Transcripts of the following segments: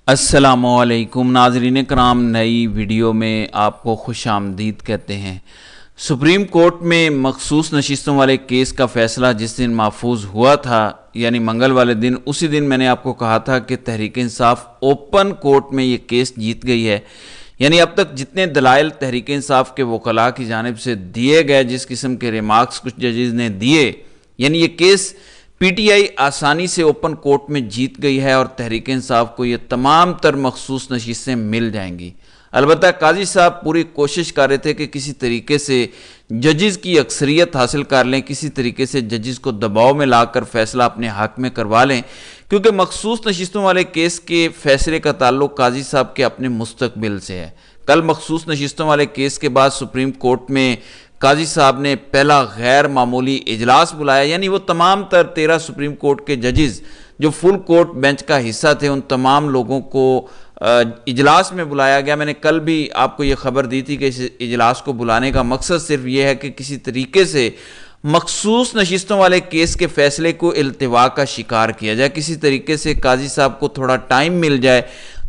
السلام علیکم ناظرین کرام، نئی ویڈیو میں آپ کو خوش آمدید کہتے ہیں۔ سپریم کورٹ میں مخصوص نشستوں والے کیس کا فیصلہ جس دن محفوظ ہوا تھا یعنی منگل والے دن، اسی دن میں نے آپ کو کہا تھا کہ تحریک انصاف اوپن کورٹ میں یہ کیس جیت گئی ہے۔ یعنی اب تک جتنے دلائل تحریک انصاف کے وکلاء کی جانب سے دیے گئے، جس قسم کے ریمارکس کچھ ججز نے دیے، یعنی یہ کیس پی ٹی آئی آسانی سے اوپن کورٹ میں جیت گئی ہے اور تحریک انصاف کو یہ تمام تر مخصوص نشستیں مل جائیں گی۔ البتہ قاضی صاحب پوری کوشش کر رہے تھے کہ کسی طریقے سے ججز کی اکثریت حاصل کر لیں، کسی طریقے سے ججز کو دباؤ میں لا کر فیصلہ اپنے حق میں کروا لیں، کیونکہ مخصوص نشستوں والے کیس کے فیصلے کا تعلق قاضی صاحب کے اپنے مستقبل سے ہے۔ کل مخصوص نشستوں والے کیس کے بعد سپریم کورٹ میں قاضی صاحب نے پہلا غیر معمولی اجلاس بلایا، یعنی وہ تمام تر 13 سپریم کورٹ کے ججز جو فل کورٹ بینچ کا حصہ تھے، ان تمام لوگوں کو اجلاس میں بلایا گیا۔ میں نے کل بھی آپ کو یہ خبر دی تھی کہ اس اجلاس کو بلانے کا مقصد صرف یہ ہے کہ کسی طریقے سے مخصوص نشستوں والے کیس کے فیصلے کو التوا کا شکار کیا جائے، کسی طریقے سے قاضی صاحب کو تھوڑا ٹائم مل جائے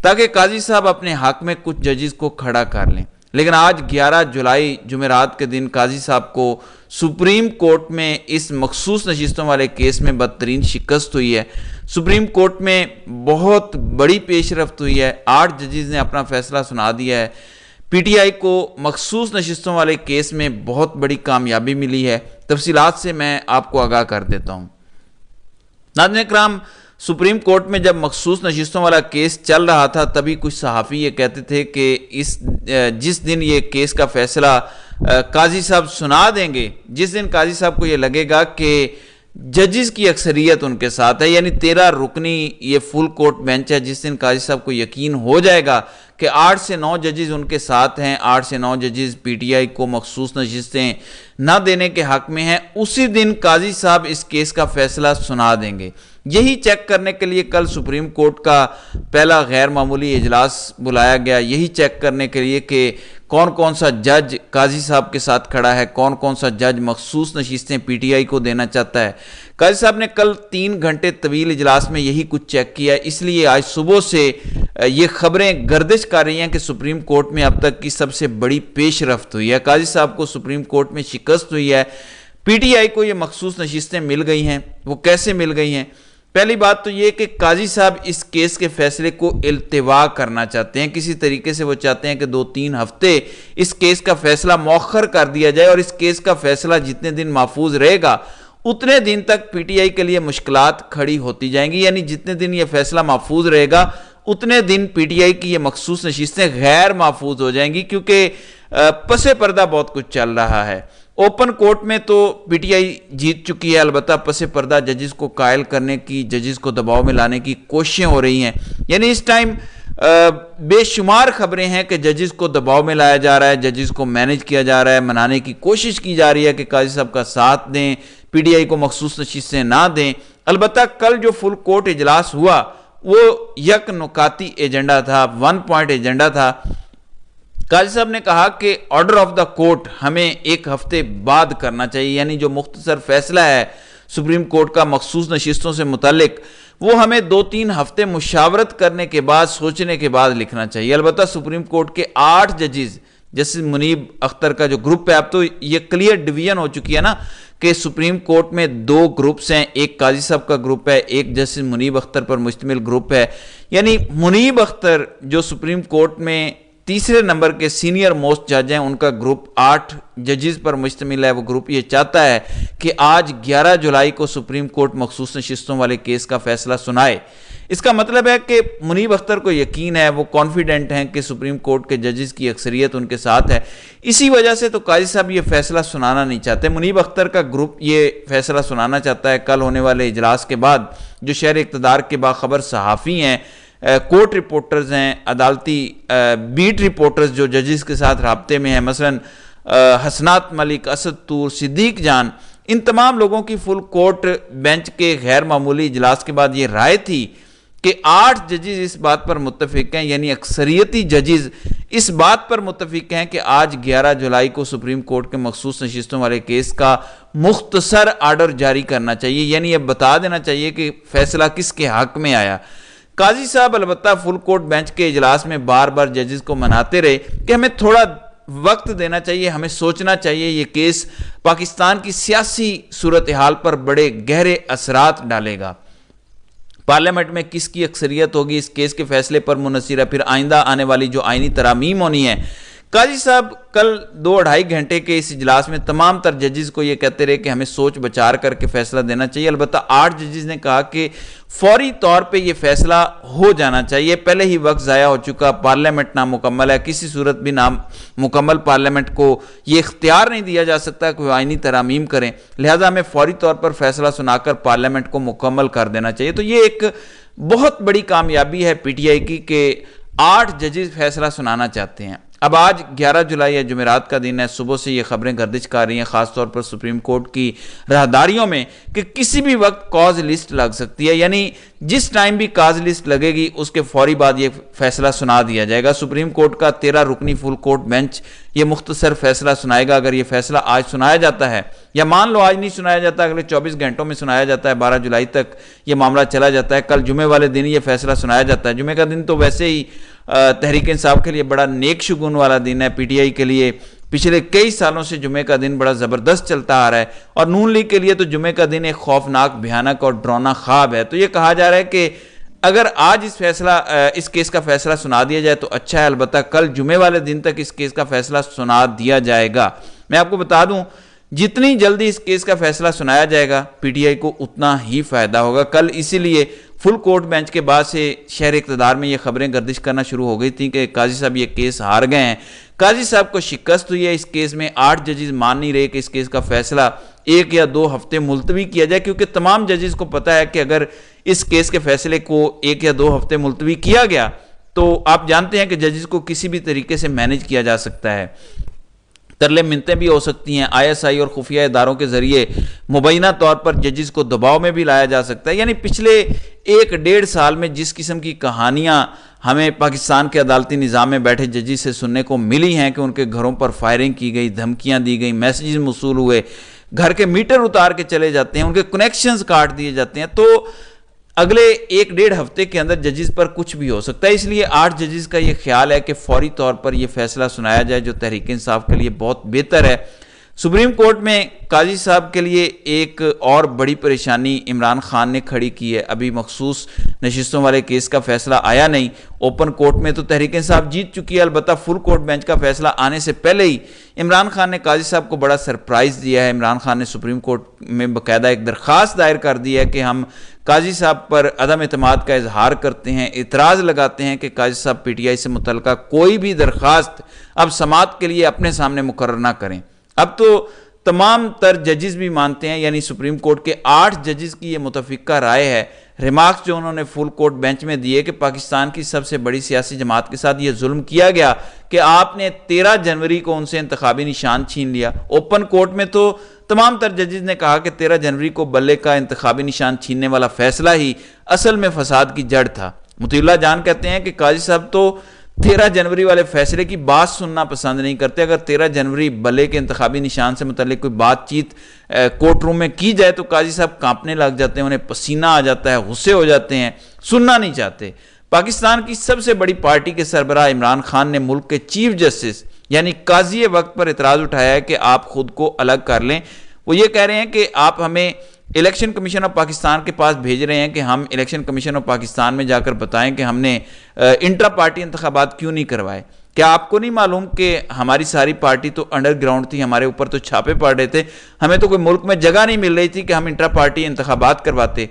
تاکہ قاضی صاحب اپنے حق میں کچھ ججز کو کھڑا کر لیں۔ لیکن آج 11 جولائی جمعرات کے دن قاضی صاحب کو سپریم کورٹ میں اس مخصوص نشستوں والے کیس میں بدترین شکست ہوئی ہے۔ سپریم کورٹ میں بہت بڑی پیش رفت ہوئی ہے، 8 ججز نے اپنا فیصلہ سنا دیا ہے۔ پی ٹی آئی کو مخصوص نشستوں والے کیس میں بہت بڑی کامیابی ملی ہے۔ تفصیلات سے میں آپ کو آگاہ کر دیتا ہوں۔ ناظرین کرام، سپریم کورٹ میں جب مخصوص نشستوں والا کیس چل رہا تھا، تبھی کچھ صحافی یہ کہتے تھے کہ جس دن یہ کیس کا فیصلہ قاضی صاحب سنا دیں گے، جس دن قاضی صاحب کو یہ لگے گا کہ ججز کی اکثریت ان کے ساتھ ہے، یعنی 13 رکنی یہ فل کورٹ بینچ ہے، جس دن قاضی صاحب کو یقین ہو جائے گا کہ 8 سے 9 ججز ان کے ساتھ ہیں، 8 سے 9 ججز پی ٹی آئی کو مخصوص نشستیں نہ دینے کے حق میں ہیں، اسی دن قاضی صاحب اس کیس کا فیصلہ سنا دیں گے۔ یہی چیک کرنے کے لیے کل سپریم کورٹ کا پہلا غیر معمولی اجلاس بلایا گیا، یہی چیک کرنے کے لیے کہ کون کون سا جج قاضی صاحب کے ساتھ کھڑا ہے، کون کون سا جج مخصوص نشستیں پی ٹی آئی کو دینا چاہتا ہے۔ قاضی صاحب نے کل 3 گھنٹے طویل اجلاس میں یہی کچھ چیک کیا، اس لیے آج صبح سے یہ خبریں گردش کر رہی ہیں کہ سپریم کورٹ میں اب تک کی سب سے بڑی پیش رفت ہوئی ہے، قاضی صاحب کو سپریم کورٹ میں شکست ہوئی ہے، پی ٹی آئی کو یہ مخصوص نشستیں مل گئی ہیں۔ وہ کیسے مل گئی ہیں؟ پہلی بات تو یہ کہ قاضی صاحب اس کیس کے فیصلے کو التوا کرنا چاہتے ہیں، کسی طریقے سے وہ چاہتے ہیں کہ 2-3 ہفتے اس کیس کا فیصلہ مؤخر کر دیا جائے، اور اس کیس کا فیصلہ جتنے دن محفوظ رہے گا اتنے دن تک پی ٹی آئی کے لیے مشکلات کھڑی ہوتی جائیں گی، یعنی جتنے دن یہ فیصلہ محفوظ رہے گا اتنے دن پی ٹی آئی کی یہ مخصوص نشستیں غیر محفوظ ہو جائیں گی، کیونکہ پس پردہ بہت کچھ چل رہا ہے۔ اوپن کورٹ میں تو پی ٹی آئی جیت چکی ہے، البتہ پس پردہ ججز کو قائل کرنے کی، ججز کو دباؤ میں لانے کی کوششیں ہو رہی ہیں، یعنی اس ٹائم بے شمار خبریں ہیں کہ ججز کو دباؤ میں لایا جا رہا ہے، ججز کو مینج کیا جا رہا ہے، منانے کی کوشش کی جا رہی ہے کہ قاضی صاحب کا ساتھ دیں، پی ٹی آئی کو مخصوص نشستیں نہ دیں۔ البتہ کل جو فل کورٹ اجلاس ہوا وہ یک نکاتی ایجنڈا تھا، 1 پوائنٹ ایجنڈا تھا۔ قاضی صاحب نے کہا کہ آرڈر آف دا کورٹ ہمیں 1 ہفتے بعد کرنا چاہیے، یعنی جو مختصر فیصلہ ہے سپریم کورٹ کا مخصوص نشستوں سے متعلق، وہ ہمیں 2-3 ہفتے مشاورت کرنے کے بعد، سوچنے کے بعد لکھنا چاہیے۔ البتہ سپریم کورٹ کے 8 ججز، جیسے منیب اختر کا جو گروپ ہے، اب تو یہ کلیئر ڈویژن ہو چکی ہے نا کہ سپریم کورٹ میں 2 گروپس ہیں، ایک قاضی صاحب کا گروپ ہے، ایک جسٹس منیب اختر پر مشتمل گروپ ہے۔ یعنی منیب اختر جو سپریم کورٹ میں تیسرے نمبر کے سینئر موسٹ جج ہیں، ان کا گروپ 8 ججز پر مشتمل ہے۔ وہ گروپ یہ چاہتا ہے کہ آج 11 جولائی کو سپریم کورٹ مخصوص نشستوں والے کیس کا فیصلہ سنائے۔ اس کا مطلب ہے کہ منیب اختر کو یقین ہے، وہ کانفیڈنٹ ہیں کہ سپریم کورٹ کے ججز کی اکثریت ان کے ساتھ ہے، اسی وجہ سے تو قاضی صاحب یہ فیصلہ سنانا نہیں چاہتے۔ منیب اختر کا گروپ یہ فیصلہ سنانا چاہتا ہے کل ہونے والے اجلاس کے بعد۔ جو شہر اقتدار کے باخبر صحافی ہیں، کورٹ رپورٹرز ہیں، عدالتی بیٹ رپورٹرز جو ججز کے ساتھ رابطے میں ہیں، مثلا حسنات ملک، اسد طور، صدیق جان، ان تمام لوگوں کی فل کورٹ بینچ کے غیر معمولی اجلاس کے بعد یہ رائے تھی کہ 8 ججز اس بات پر متفق ہیں، یعنی اکثریتی ججز اس بات پر متفق ہیں کہ آج 11 جولائی کو سپریم کورٹ کے مخصوص نشستوں والے کیس کا مختصر آرڈر جاری کرنا چاہیے، یعنی یہ بتا دینا چاہیے کہ فیصلہ کس کے حق میں آیا۔ قاضی صاحب البتہ فل کورٹ بینچ کے اجلاس میں بار بار ججز کو مناتے رہے کہ ہمیں تھوڑا وقت دینا چاہیے، ہمیں سوچنا چاہیے، یہ کیس پاکستان کی سیاسی صورتحال پر بڑے گہرے اثرات ڈالے گا، پارلیمنٹ میں کس کی اکثریت ہوگی اس کیس کے فیصلے پر منحصر ہے، پھر آئندہ آنے والی جو آئینی ترامیم ہونی ہے۔ قاضی صاحب کل 2-2.5 گھنٹے کے اس اجلاس میں تمام تر ججز کو یہ کہتے رہے کہ ہمیں سوچ بچار کر کے فیصلہ دینا چاہیے۔ البتہ 8 ججز نے کہا کہ فوری طور پہ یہ فیصلہ ہو جانا چاہیے، پہلے ہی وقت ضائع ہو چکا، پارلیمنٹ نامکمل ہے، کسی صورت بھی نامکمل پارلیمنٹ کو یہ اختیار نہیں دیا جا سکتا کہ وہ آئینی ترامیم کریں، لہٰذا ہمیں فوری طور پر فیصلہ سنا کر پارلیمنٹ کو مکمل کر دینا چاہیے۔ تو یہ ایک بہت بڑی کامیابی ہے پی ٹی آئی کی کہ 8 ججز فیصلہ سنانا چاہتے ہیں۔ اب آج 11 جولائی ہے، جمعرات کا دن ہے، صبح سے یہ خبریں گردش کر رہی ہیں خاص طور پر سپریم کورٹ کی راہداریوں میں کہ کسی بھی وقت کاز لسٹ لگ سکتی ہے، یعنی جس ٹائم بھی کاز لسٹ لگے گی اس کے فوری بعد یہ فیصلہ سنا دیا جائے گا۔ سپریم کورٹ کا 13 رکنی فل کورٹ بینچ یہ مختصر فیصلہ سنائے گا۔ اگر یہ فیصلہ آج سنایا جاتا ہے یا مان لو آج نہیں سنایا جاتا، اگلے 24 گھنٹوں میں سنایا جاتا ہے، 12 جولائی تک یہ معاملہ چلا جاتا ہے، کل جمعے والے دن یہ فیصلہ سنایا جاتا ہے۔ جمعے کا دن تو ویسے ہی تحریک انصاف کے لیے بڑا نیک شگون والا دن ہے، پی ٹی آئی کے لیے پچھلے کئی سالوں سے جمعے کا دن بڑا زبردست چلتا آ رہا ہے، اور نون لیگ کے لیے تو جمعے کا دن ایک خوفناک، بھیانک اور ڈراؤنا خواب ہے۔ تو یہ کہا جا رہا ہے کہ اگر آج اس کیس کا فیصلہ سنا دیا جائے تو اچھا ہے، البتہ کل جمعے والے دن تک اس کیس کا فیصلہ سنا دیا جائے گا۔ میں آپ کو بتا دوں جتنی جلدی اس کیس کا فیصلہ سنایا جائے گا پی ٹی آئی کو اتنا ہی فائدہ ہوگا۔ کل اسی لیے فل کورٹ بینچ کے بعد سے شہر اقتدار میں یہ خبریں گردش کرنا شروع ہو گئی تھیں کہ قاضی صاحب یہ کیس ہار گئے ہیں، قاضی صاحب کو شکست ہوئی ہے اس کیس میں۔ 8 ججز مان نہیں رہے کہ اس کیس کا فیصلہ 1 یا 2 ہفتے ملتوی کیا جائے، کیونکہ تمام ججز کو پتہ ہے کہ اگر اس کیس کے فیصلے کو 1 یا 2 ہفتے ملتوی کیا گیا تو آپ جانتے ہیں کہ ججز کو کسی بھی طریقے سے مینج کیا جا سکتا ہے، ترلے منتیں بھی ہو سکتی ہیں، آئی ایس آئی اور خفیہ اداروں کے ذریعے مبینہ طور پر ججز کو دباؤ میں بھی لایا جا سکتا ہے۔ یعنی پچھلے 1-1.5 سال میں جس قسم کی کہانیاں ہمیں پاکستان کے عدالتی نظام میں بیٹھے ججز سے سننے کو ملی ہیں کہ ان کے گھروں پر فائرنگ کی گئی، دھمکیاں دی گئی، میسیجز موصول ہوئے، گھر کے میٹر اتار کے چلے جاتے ہیں، ان کے کنیکشنز کاٹ دیے جاتے ہیں، تو اگلے 1-1.5 ہفتے کے اندر ججز پر کچھ بھی ہو سکتا ہے۔ اس لیے 8 ججز کا یہ خیال ہے کہ فوری طور پر یہ فیصلہ سنایا جائے، جو تحریک انصاف کے لیے بہت بہتر ہے۔ سپریم کورٹ میں قاضی صاحب کے لیے ایک اور بڑی پریشانی عمران خان نے کھڑی کی ہے۔ ابھی مخصوص نشستوں والے کیس کا فیصلہ آیا نہیں، اوپن کورٹ میں تو تحریک انصاف جیت چکی ہے، البتہ فل کورٹ بینچ کا فیصلہ آنے سے پہلے ہی عمران خان نے قاضی صاحب کو بڑا سرپرائز دیا ہے۔ عمران خان نے سپریم کورٹ میں باقاعدہ ایک درخواست دائر کر دی ہے کہ ہم قاضی صاحب پر عدم اعتماد کا اظہار کرتے ہیں، اعتراض لگاتے ہیں کہ قاضی صاحب پی ٹی آئی سے متعلقہ کوئی بھی درخواست اب سماعت کے لیے اپنے سامنے مقرر نہ کریں۔ اب تو تمام تر ججز بھی مانتے ہیں، یعنی سپریم کورٹ کے 8 ججز کی یہ متفقہ رائے ہے، ریمارکس جو انہوں نے فل کورٹ بینچ میں دیے کہ پاکستان کی سب سے بڑی سیاسی جماعت کے ساتھ یہ ظلم کیا گیا کہ آپ نے 13 جنوری کو ان سے انتخابی نشان چھین لیا۔ اوپن کورٹ میں تو تمام تر ججز نے کہا کہ 13 جنوری کو بلے کا انتخابی نشان چھیننے والا فیصلہ ہی اصل میں فساد کی جڑ تھا۔ مطیع اللہ جان کہتے ہیں کہ قاضی صاحب تو 13 جنوری والے فیصلے کی بات سننا پسند نہیں کرتے۔ اگر 13 جنوری بلے کے انتخابی نشان سے متعلق کوئی بات چیت کورٹ روم میں کی جائے تو قاضی صاحب کانپنے لگ جاتے ہیں، انہیں پسینہ آ جاتا ہے، غصے ہو جاتے ہیں، سننا نہیں چاہتے۔ پاکستان کی سب سے بڑی پارٹی کے سربراہ عمران خان نے ملک کے چیف جسٹس یعنی قاضی وقت پر اعتراض اٹھایا ہے کہ آپ خود کو الگ کر لیں۔ وہ یہ کہہ رہے ہیں کہ آپ ہمیں الیکشن کمیشن آف پاکستان کے پاس بھیج رہے ہیں کہ ہم الیکشن کمیشن آف پاکستان میں جا کر بتائیں کہ ہم نے انٹرا پارٹی انتخابات کیوں نہیں کروائے۔ کیا آپ کو نہیں معلوم کہ ہماری ساری پارٹی تو انڈر گراؤنڈ تھی، ہمارے اوپر تو چھاپے پڑ رہے تھے، ہمیں تو کوئی ملک میں جگہ نہیں مل رہی تھی کہ ہم انٹرا پارٹی انتخابات کرواتے۔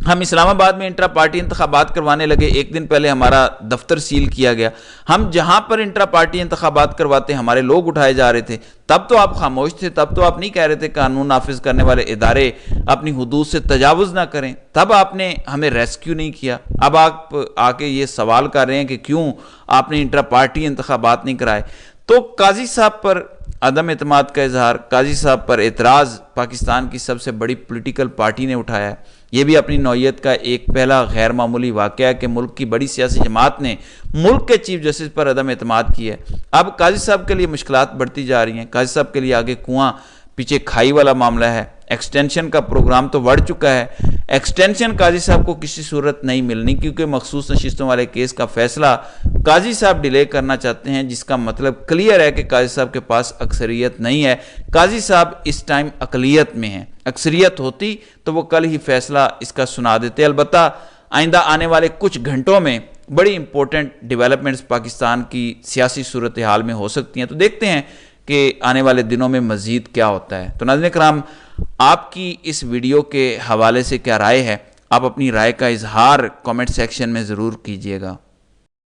ہم اسلام آباد میں انٹرا پارٹی انتخابات کروانے لگے، ایک دن پہلے ہمارا دفتر سیل کیا گیا۔ ہم جہاں پر انٹرا پارٹی انتخابات کرواتے ہمارے لوگ اٹھائے جا رہے تھے، تب تو آپ خاموش تھے، تب تو آپ نہیں کہہ رہے تھے قانون نافذ کرنے والے ادارے اپنی حدود سے تجاوز نہ کریں، تب آپ نے ہمیں ریسکیو نہیں کیا۔ اب آپ آ کے یہ سوال کر رہے ہیں کہ کیوں آپ نے انٹرا پارٹی انتخابات نہیں کرائے۔ تو قاضی صاحب پر عدم اعتماد کا اظہار، قاضی صاحب پر اعتراض پاکستان کی سب سے بڑی پولیٹیکل پارٹی نے اٹھایا ہے۔ یہ بھی اپنی نوعیت کا ایک پہلا غیر معمولی واقعہ ہے کہ ملک کی بڑی سیاسی جماعت نے ملک کے چیف جسٹس پر عدم اعتماد کی ہے۔ اب قاضی صاحب کے لیے مشکلات بڑھتی جا رہی ہیں، قاضی صاحب کے لیے آگے کنواں پیچھے کھائی والا معاملہ ہے۔ ایکسٹینشن کا پروگرام تو بڑھ چکا ہے، ایکسٹینشن قاضی صاحب کو کسی صورت نہیں ملنی، کیونکہ مخصوص نشستوں والے کیس کا فیصلہ قاضی صاحب ڈیلے کرنا چاہتے ہیں، جس کا مطلب کلیئر ہے کہ قاضی صاحب کے پاس اکثریت نہیں ہے۔ قاضی صاحب اس ٹائم اقلیت میں ہیں، اکثریت ہوتی تو وہ کل ہی فیصلہ اس کا سنا دیتے۔ البتہ آئندہ آنے والے کچھ گھنٹوں میں بڑی امپورٹنٹ ڈیولپمنٹس پاکستان کی سیاسی صورتحال میں ہو سکتی ہیں، تو دیکھتے ہیں کہ آنے والے دنوں میں مزید کیا ہوتا ہے۔ تو ناظرین کرام، آپ کی اس ویڈیو کے حوالے سے کیا رائے ہے؟ آپ اپنی رائے کا اظہار کامنٹ سیکشن میں ضرور کیجئے گا۔